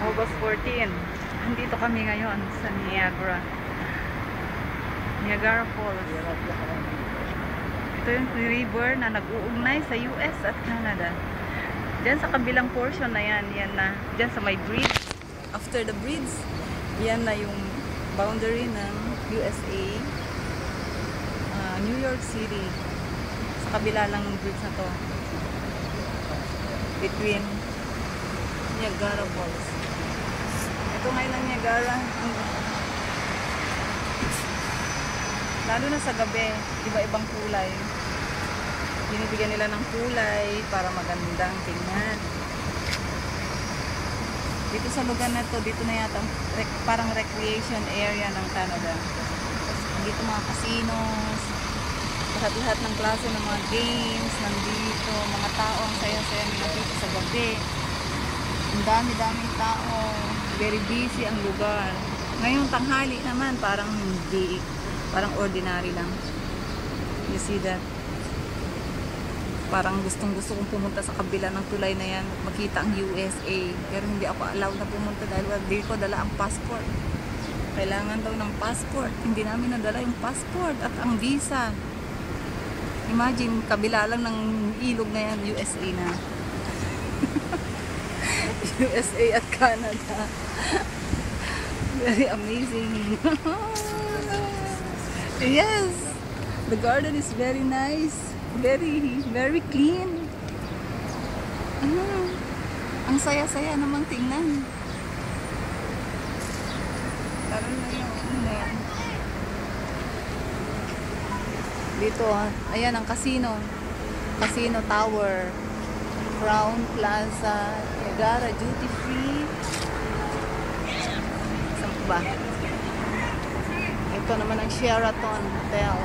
August 14. Andito kami ngayon sa Niagara Falls. Ito yung river na nag-uugnay sa US at Canada. Diyan sa kabilang portion na yan na. Diyan sa may bridge. After the bridge, yan na yung boundary ng USA. New York City. Sa kabila lang ng bridge na to. Between Niagara Falls. Ito ngayon ang Niagara. Lalo na sa gabi, iba-ibang kulay. Binibigyan nila ng kulay para magandang tingnan. Dito sa lugar na to, dito na yata parang recreation area ng Canada. Dito mga casinos, lahat-lahat ng klase ng mga games nandito, mga tao ang saya-saya nila dito sa gabi. Ang dami-daming tao, very busy ang lugar. Ngayong tanghali naman parang hindi, parang ordinary lang. You see that? Parang gustong-gusto kong pumunta sa kabila ng tulay na yan, makita ang USA. Pero hindi ako allowed na pumunta dahil hindi ko dala ang passport. Kailangan daw ng passport. Hindi namin nadala yung passport at ang visa. Imagine, kabila lang ng ilog na yan, USA na. USA at Canada. Very amazing. Yes, the garden is very nice. Very clean. Ang saya-saya namang tingnan. Lalo na yung dito, ayan ang casino. Casino Tower, Crown Plaza, Niagara Duty Free. Saan ba? Ito naman ang Sheraton Hotel.